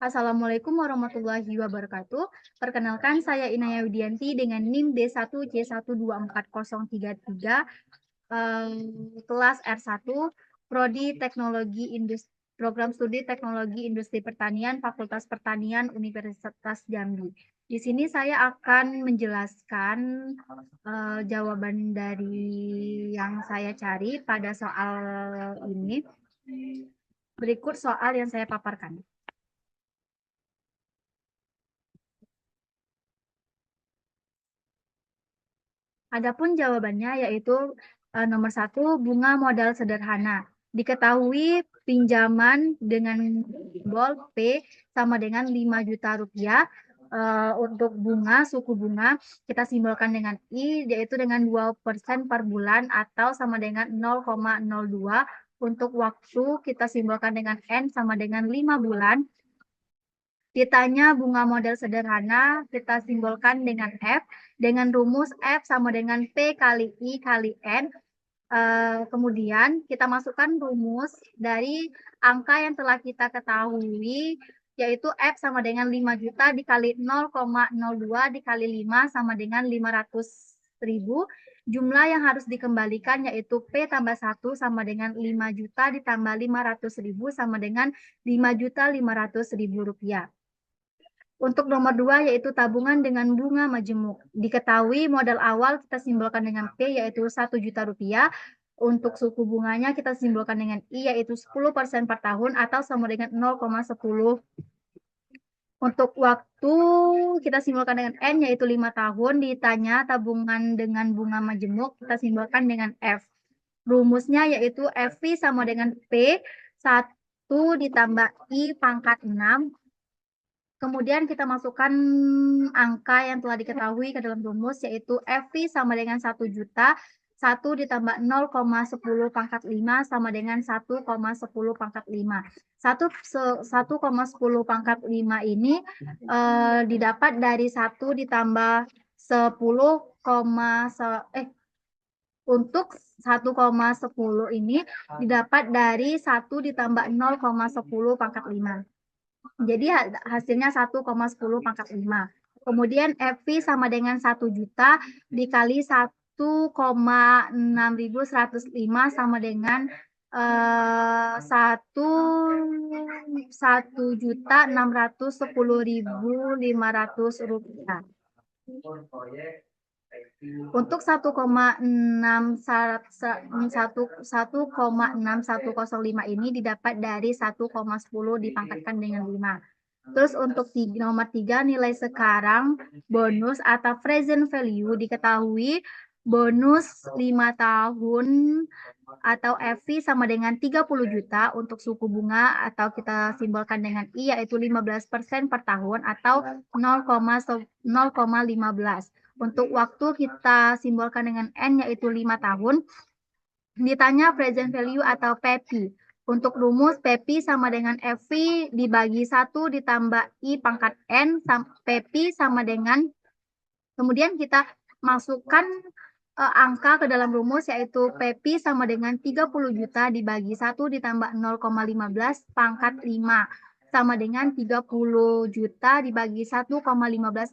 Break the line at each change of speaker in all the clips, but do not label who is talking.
Assalamualaikum warahmatullahi wabarakatuh. Perkenalkan, saya Inaya Widianti dengan NIM D1C124033, kelas R1, Prodi Teknologi Industri, Program Studi Teknologi Industri Pertanian, Fakultas Pertanian, Universitas Jambi. Di sini saya akan menjelaskan jawaban dari yang saya cari pada soal ini. Berikut soal yang saya paparkan. Adapun jawabannya yaitu nomor 1, bunga modal sederhana. Diketahui pinjaman dengan simbol P sama dengan 5 juta rupiah. Untuk bunga, suku bunga, kita simbolkan dengan I, yaitu dengan 2% per bulan atau sama dengan 0,02. Untuk waktu, kita simbolkan dengan N sama dengan 5 bulan. Ditanya bunga model sederhana, kita simbolkan dengan F, dengan rumus F sama dengan P kali I kali N. Kemudian kita masukkan rumus dari angka yang telah kita ketahui, yaitu F sama dengan 5 juta dikali 0,02 dikali 5 sama dengan 500.000. Jumlah yang harus dikembalikan yaitu P tambah 1 sama dengan 5 juta ditambah 500.000 sama dengan 5.500.000 rupiah. Untuk nomor 2 yaitu tabungan dengan bunga majemuk. Diketahui modal awal kita simbolkan dengan P yaitu 1 juta rupiah. Untuk suku bunganya kita simbolkan dengan I yaitu 10% per tahun atau sama dengan 0,10. Untuk waktu kita simbolkan dengan N yaitu 5 tahun. Ditanya tabungan dengan bunga majemuk kita simbolkan dengan F. Rumusnya yaitu FV sama dengan P 1 ditambah I pangkat 6. Kemudian kita masukkan angka yang telah diketahui ke dalam rumus yaitu FV sama dengan 1 juta, 1 ditambah 0,10 pangkat 5 sama dengan 1,10 pangkat 5. 1,10 pangkat 5 ini didapat dari 1 ditambah 10, untuk 1,10 ini didapat dari 1 ditambah 0,10 pangkat 5. Jadi hasilnya 1,10 pangkat 5. Kemudian FV sama dengan 1 juta dikali 1,6105 sama dengan 1.610.500 rupiah. Untuk 1,6105 ini didapat dari 1,10 dipangkatkan dengan 5. Terus untuk nomor 3 nilai sekarang bonus atau present value diketahui bonus 5 tahun atau FV sama dengan 30 juta untuk suku bunga atau kita simbolkan dengan I yaitu 15% per tahun atau 0,15. Untuk waktu kita simbolkan dengan N yaitu 5 tahun. Ditanya present value atau PEPI. Untuk rumus PEPI sama dengan FV dibagi 1 ditambah I pangkat N, PEPI sama dengan, kemudian kita masukkan angka ke dalam rumus yaitu PEPI sama dengan 30 juta dibagi 1 ditambah 0,15 pangkat 5 sama dengan 30 juta dibagi 1,15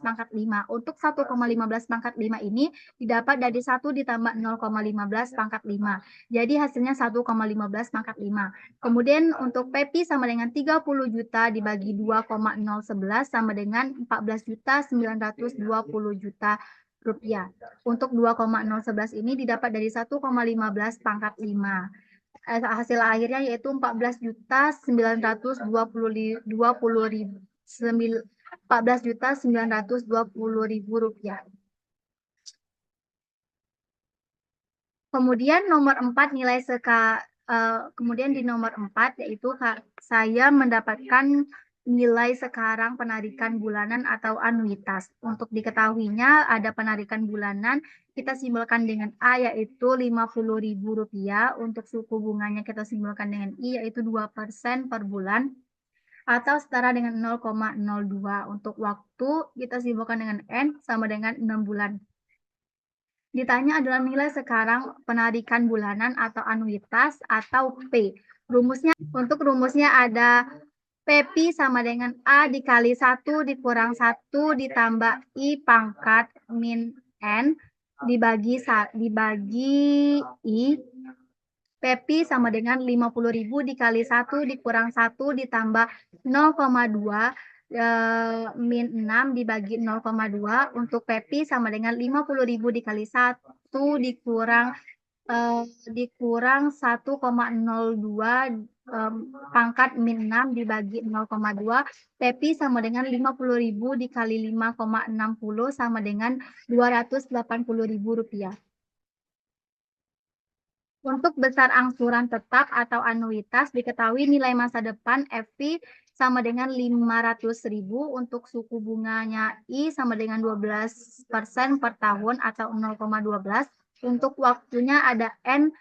pangkat 5. Untuk 1,15 pangkat 5 ini didapat dari 1 ditambah 0,15 pangkat 5. Jadi hasilnya 1,15 pangkat 5. Kemudian untuk PEPI sama dengan 30 juta dibagi 2,011 sama dengan 14 juta 920 juta rupiah. Untuk 2,011 ini didapat dari 1,15 pangkat 5. Hasil akhirnya yaitu 14 juta 920 ribu, 14 juta 920 ribu rupiah. Kemudian nomor 4 nilai kemudian di nomor 4 yaitu saya mendapatkan nilai sekarang penarikan bulanan atau anuitas. Untuk diketahuinya ada penarikan bulanan, kita simbolkan dengan A yaitu Rp50.000. Untuk suku bunganya kita simbolkan dengan I yaitu 2% per bulan atau setara dengan 0,02. Untuk waktu kita simbolkan dengan N sama dengan 6 bulan. Ditanya adalah nilai sekarang penarikan bulanan atau anuitas atau P. Rumusnya, untuk rumusnya ada P sama dengan A dikali 1 dikurang 1 ditambah I pangkat min N dibagi I. P sama dengan 50.000 dikali 1 dikurang 1 ditambah 0,2 min 6 dibagi 0,2. Untuk P sama dengan 50.000 dikali 1 dikurang 1,02 pangkat min 6 dibagi 0,2. P sama dengan 50.000 dikali 5,60 sama dengan Rp280.000. Untuk besar angsuran tetap atau anuitas, diketahui nilai masa depan FP sama dengan 500.000. Untuk suku bunganya I sama dengan 12% per tahun atau 0,12. Untuk waktunya ada N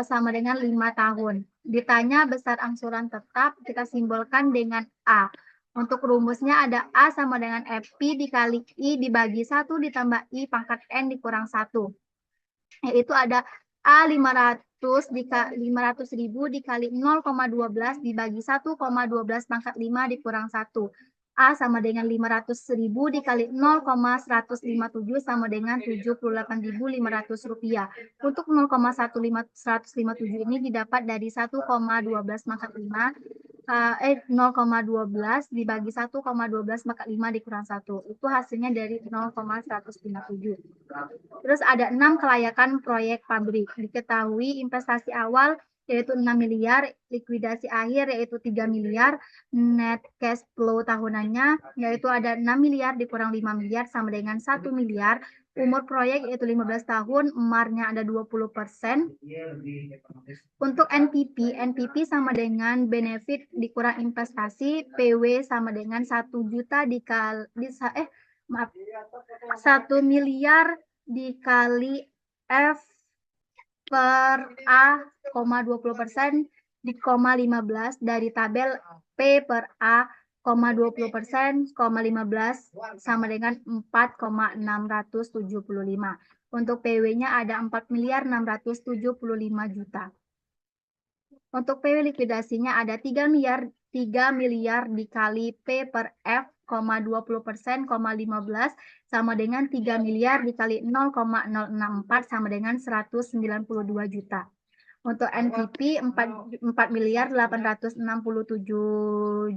sama dengan 5 tahun. Ditanya besar angsuran tetap, kita simbolkan dengan A. Untuk rumusnya ada A sama dengan FP dikali I dibagi 1 ditambah I pangkat N dikurang 1. Yaitu ada A 500.000 dikali 0,12 dibagi 1,12 pangkat 5 dikurang 1. A sama dengan 500.000 dikali 0,157 sama dengan Rp78.500. Untuk 0,157 ini didapat dari 1,12 pangkat 5 0,12 dibagi 1,12 pangkat 5 dikurang 1. Itu hasilnya dari 0,157. Terus ada 6 kelayakan proyek pabrik. Diketahui investasi awal yaitu 6 miliar, likuidasi akhir yaitu 3 miliar, net cash flow tahunannya yaitu ada 6 miliar dikurang 5 miliar sama dengan 1 miliar. Umur proyek yaitu 15 tahun, MAR-nya ada 20%. Untuk NPP sama dengan benefit dikurang investasi, PW sama dengan 1 juta dikali 1 miliar dikali F per A, 20% di koma 15 dari tabel P per A, 20%, 15 sama dengan 4,675. Untuk PW-nya ada 4 miliar 675 juta. Untuk PW likuidasinya ada 3 miliar dikali P per F, 20%, 15 sama dengan 3 miliar dikali 0,064 sama dengan 192 juta. Untuk NPP 4 miliar 867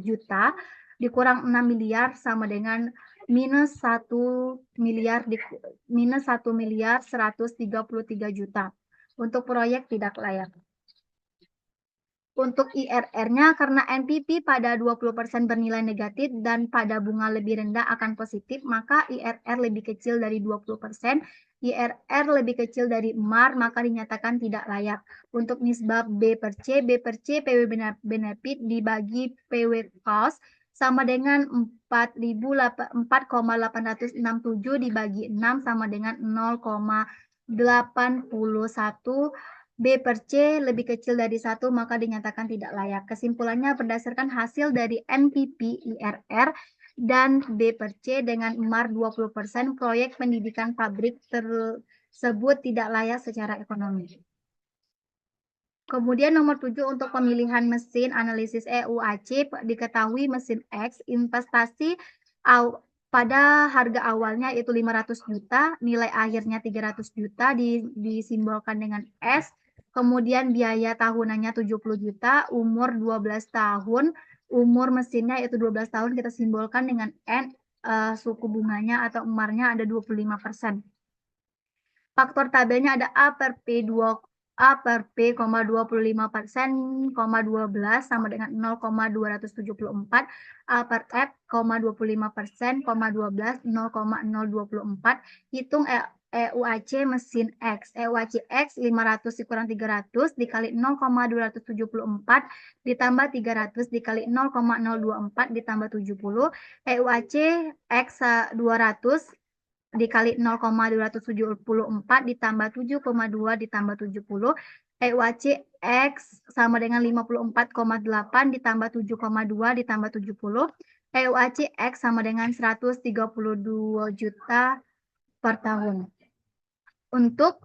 juta dikurang 6 miliar sama dengan minus 1 miliar 133 juta. Untuk proyek tidak layak. Untuk IRR-nya karena NPP pada 20% bernilai negatif dan pada bunga lebih rendah akan positif, maka IRR lebih kecil dari 20%, IRR lebih kecil dari MAR, maka dinyatakan tidak layak. Untuk nisbah B per C PW benefit dibagi PW cost sama dengan 4,867 dibagi 6 sama dengan 0,81. B per C lebih kecil dari 1, maka dinyatakan tidak layak. Kesimpulannya berdasarkan hasil dari NPP IRR dan B per C dengan MAR 20%, proyek pendidikan pabrik tersebut tidak layak secara ekonomi. Kemudian nomor 7 untuk pemilihan mesin analisis EUAC, diketahui mesin X investasi pada harga awalnya itu 500 juta, nilai akhirnya 300 juta disimbolkan dengan S. Kemudian biaya tahunannya 70 juta, umur 12 tahun, umur mesinnya itu 12 tahun kita simbolkan dengan N, suku bunganya atau MAR-nya ada 25%. Faktor tabelnya ada A per P 25%, 12 sama dengan 0,274, A per F, 25%, 12, 0,024. Hitung EUAC mesin X. EUAC X 500 dikurang 300 dikali 0,274 ditambah 300 dikali 0,024 ditambah 70. EUAC X 200 dikali 0,274 ditambah 7,2 ditambah 70. EUAC X sama dengan 54,8 ditambah 7,2 ditambah 70. EUAC X sama dengan 132 juta per tahun. Untuk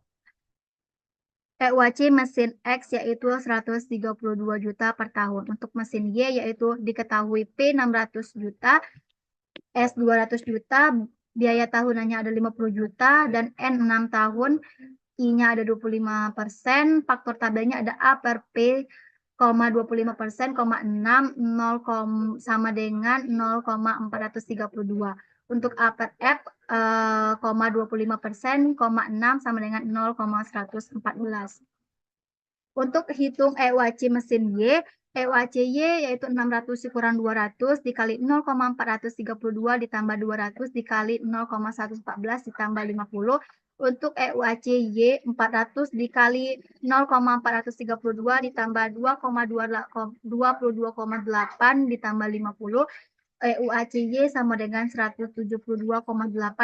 EUAC mesin X yaitu 132 juta per tahun. Untuk mesin Y yaitu diketahui P 600 juta, S 200 juta, biaya tahunannya ada 50 juta, dan N 6 tahun, I-nya ada 25%, faktor tabelnya ada A per P, 25%, 6, 0, sama dengan 0,432. Untuk A per F, 25%, 6 sama dengan 0,114. Untuk hitung EUAC mesin Y, EUAC Y yaitu 600 kurang 200 dikali 0,432 ditambah 200 dikali 0,114 ditambah 50. Untuk EUAC Y 400 dikali 0,432 ditambah 2,22,8 ditambah 50. EUACY sama dengan 172,8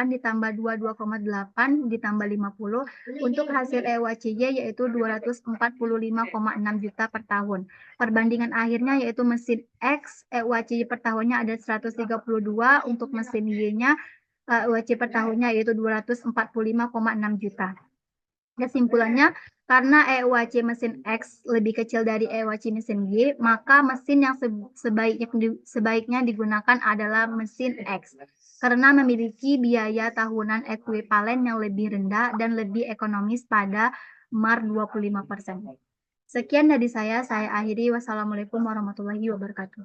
ditambah 22,8 ditambah 50. Untuk hasil EUACY yaitu 245,6 juta per tahun. Perbandingan akhirnya yaitu mesin X, EUACY per tahunnya ada 132, untuk mesin Y-nya EUACY per tahunnya yaitu 245,6 juta. Kesimpulannya, karena EUAC mesin X lebih kecil dari EUAC mesin Y, maka mesin yang sebaiknya digunakan adalah mesin X, karena memiliki biaya tahunan ekuivalen yang lebih rendah dan lebih ekonomis pada MAR 25%. Sekian dari saya akhiri. Wassalamualaikum warahmatullahi wabarakatuh.